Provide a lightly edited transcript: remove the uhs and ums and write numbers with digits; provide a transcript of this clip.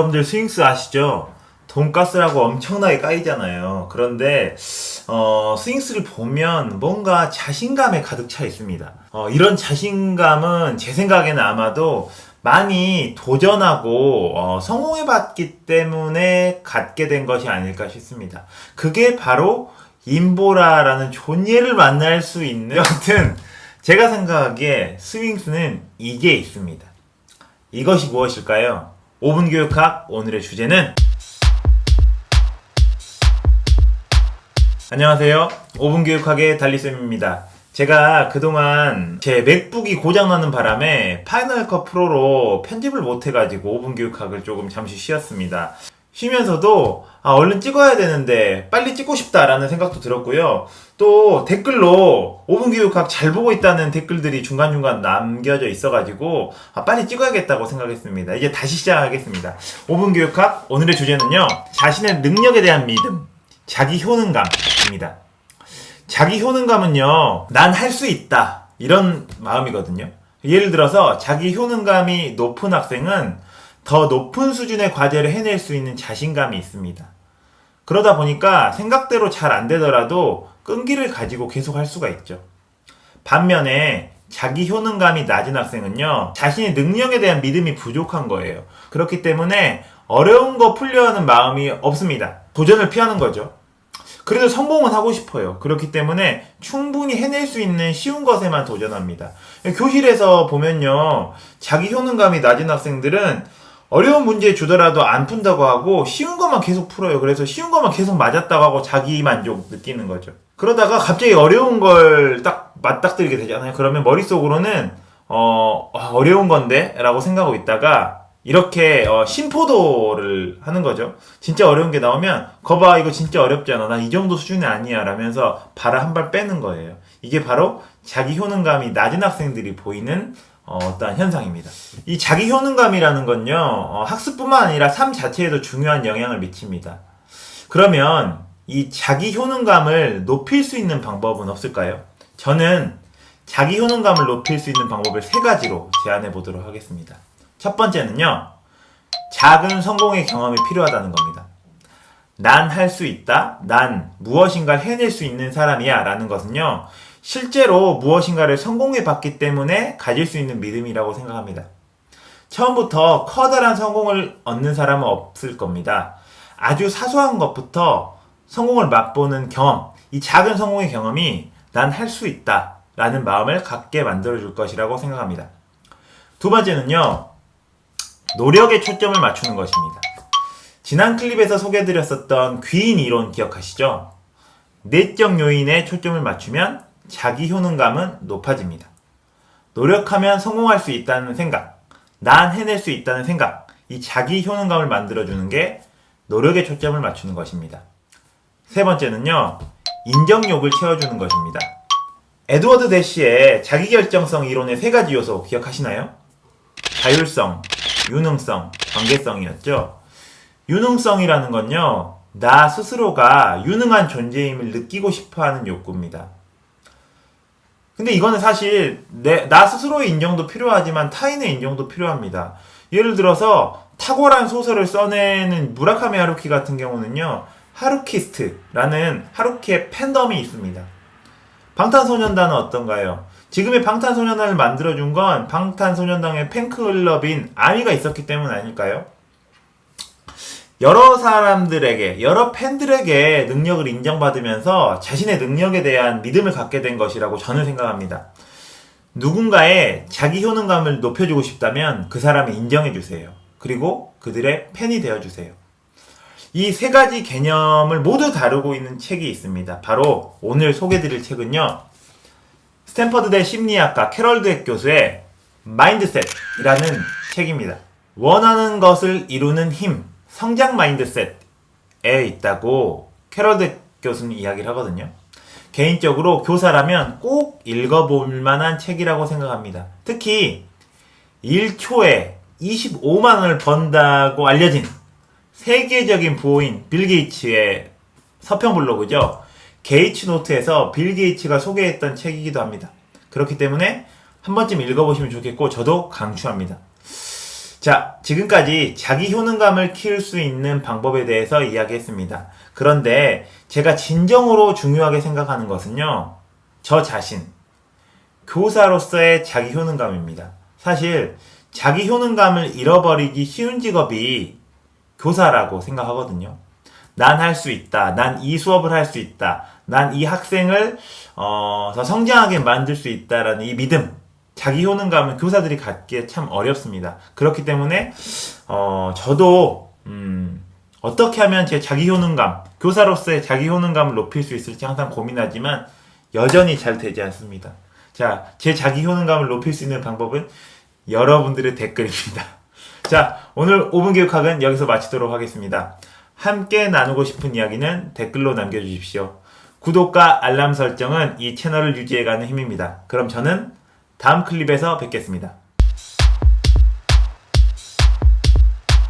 여러분들 스윙스 아시죠? 돈가스라고 엄청나게 까이잖아요. 그런데 스윙스를 보면 뭔가 자신감에 가득 차 있습니다. 이런 자신감은 제 생각에는 아마도 많이 도전하고 성공해봤기 때문에 갖게 된 것이 아닐까 싶습니다. 그게 바로 임보라라는 존예를 만날 수 있는, 여튼 제가 생각하기에 스윙스는 이게 있습니다. 이것이 무엇일까요? 5분 교육학 오늘의 주제는, 안녕하세요. 5분 교육학의 달리쌤입니다. 제가 그동안 제 맥북이 고장나는 바람에 파이널 컷 프로로 편집을 못해가지고 5분 교육학을 조금 잠시 쉬었습니다. 쉬면서도 얼른 찍어야 되는데 빨리 찍고 싶다라는 생각도 들었고요. 또 댓글로 5분 교육학 잘 보고 있다는 댓글들이 중간중간 남겨져 있어가지고 빨리 찍어야겠다고 생각했습니다. 이제 다시 시작하겠습니다. 5분 교육학 오늘의 주제는요, 자신의 능력에 대한 믿음, 자기 효능감입니다. 자기 효능감은요, 난 할 수 있다, 이런 마음이거든요. 예를 들어서 자기 효능감이 높은 학생은 더 높은 수준의 과제를 해낼 수 있는 자신감이 있습니다. 그러다 보니까 생각대로 잘 안 되더라도 끈기를 가지고 계속 할 수가 있죠. 반면에 자기 효능감이 낮은 학생은요, 자신의 능력에 대한 믿음이 부족한 거예요. 그렇기 때문에 어려운 거 풀려 하는 마음이 없습니다. 도전을 피하는 거죠. 그래도 성공은 하고 싶어요. 그렇기 때문에 충분히 해낼 수 있는 쉬운 것에만 도전합니다. 교실에서 보면요, 자기 효능감이 낮은 학생들은 어려운 문제 주더라도 안 푼다고 하고 쉬운 것만 계속 풀어요. 그래서 쉬운 것만 계속 맞았다고 하고 자기 만족 느끼는 거죠. 그러다가 갑자기 어려운 걸 딱 맞닥뜨리게 되잖아요. 그러면 머릿속으로는 어려운 건데? 라고 생각하고 있다가 이렇게 심포도를 하는 거죠. 진짜 어려운 게 나오면 거봐, 이거 진짜 어렵잖아, 난 이 정도 수준이 아니야 라면서 발을 한 발 빼는 거예요. 이게 바로 자기 효능감이 낮은 학생들이 보이는 어떠한 현상입니다. 이 자기 효능감이라는 건요, 학습뿐만 아니라 삶 자체에도 중요한 영향을 미칩니다. 그러면 이 자기 효능감을 높일 수 있는 방법은 없을까요? 저는 자기 효능감을 높일 수 있는 방법을 3가지로 제안해 보도록 하겠습니다. 첫 번째는요, 작은 성공의 경험이 필요하다는 겁니다. 난 할 수 있다, 난 무엇인가를 해낼 수 있는 사람이야 라는 것은요, 실제로 무엇인가를 성공해 봤기 때문에 가질 수 있는 믿음이라고 생각합니다. 처음부터 커다란 성공을 얻는 사람은 없을 겁니다. 아주 사소한 것부터 성공을 맛보는 경험, 이 작은 성공의 경험이 난 할 수 있다 라는 마음을 갖게 만들어줄 것이라고 생각합니다. 두 번째는요, 노력에 초점을 맞추는 것입니다. 지난 클립에서 소개해드렸었던 귀인 이론 기억하시죠? 내적 요인에 초점을 맞추면 자기 효능감은 높아집니다. 노력하면 성공할 수 있다는 생각, 난 해낼 수 있다는 생각, 이 자기 효능감을 만들어주는 게 노력에 초점을 맞추는 것입니다. 세 번째는요, 인정욕을 채워주는 것입니다. 에드워드 대시의 자기결정성 이론의 3가지 요소 기억하시나요? 자율성, 유능성, 관계성이었죠. 유능성이라는 건요, 나 스스로가 유능한 존재임을 느끼고 싶어하는 욕구입니다. 근데 이거는 사실 나 스스로의 인정도 필요하지만 타인의 인정도 필요합니다. 예를 들어서 탁월한 소설을 써내는 무라카미 하루키 같은 경우는요, 하루키스트라는 하루키의 팬덤이 있습니다. 방탄소년단은 어떤가요? 지금의 방탄소년단을 만들어준 건 방탄소년단의 팬클럽인 아미가 있었기 때문 아닐까요? 여러 사람들에게, 여러 팬들에게 능력을 인정받으면서 자신의 능력에 대한 믿음을 갖게 된 것이라고 저는 생각합니다. 누군가의 자기 효능감을 높여주고 싶다면 그 사람을 인정해주세요. 그리고 그들의 팬이 되어주세요. 이 3가지 개념을 모두 다루고 있는 책이 있습니다. 바로 오늘 소개해드릴 책은요, 스탠퍼드대 심리학과 캐럴 드웻 교수의 마인드셋이라는 책입니다. 원하는 것을 이루는 힘, 성장 마인드셋에 있다고 캐럴 드웻 교수는 이야기를 하거든요. 개인적으로 교사라면 꼭 읽어볼 만한 책이라고 생각합니다. 특히 1초에 25만 원을 번다고 알려진 세계적인 부호인 빌 게이츠의 서평 블로그죠. 게이츠 노트에서 빌 게이츠가 소개했던 책이기도 합니다. 그렇기 때문에 한 번쯤 읽어보시면 좋겠고 저도 강추합니다. 자, 지금까지 자기 효능감을 키울 수 있는 방법에 대해서 이야기했습니다. 그런데 제가 진정으로 중요하게 생각하는 것은요, 저 자신, 교사로서의 자기 효능감입니다. 사실 자기 효능감을 잃어버리기 쉬운 직업이 교사라고 생각하거든요. 난 할 수 있다. 난 이 수업을 할 수 있다. 난 이 학생을 더 성장하게 만들 수 있다라는 이 믿음, 자기 효능감은 교사들이 갖기에 참 어렵습니다. 그렇기 때문에 저도 어떻게 하면 제 자기 효능감, 교사로서의 자기 효능감을 높일 수 있을지 항상 고민하지만 여전히 잘 되지 않습니다. 자, 제 자기 효능감을 높일 수 있는 방법은 여러분들의 댓글입니다. 자, 오늘 5분 교육학은 여기서 마치도록 하겠습니다. 함께 나누고 싶은 이야기는 댓글로 남겨주십시오. 구독과 알람 설정은 이 채널을 유지해가는 힘입니다. 그럼 저는 다음 클립에서 뵙겠습니다.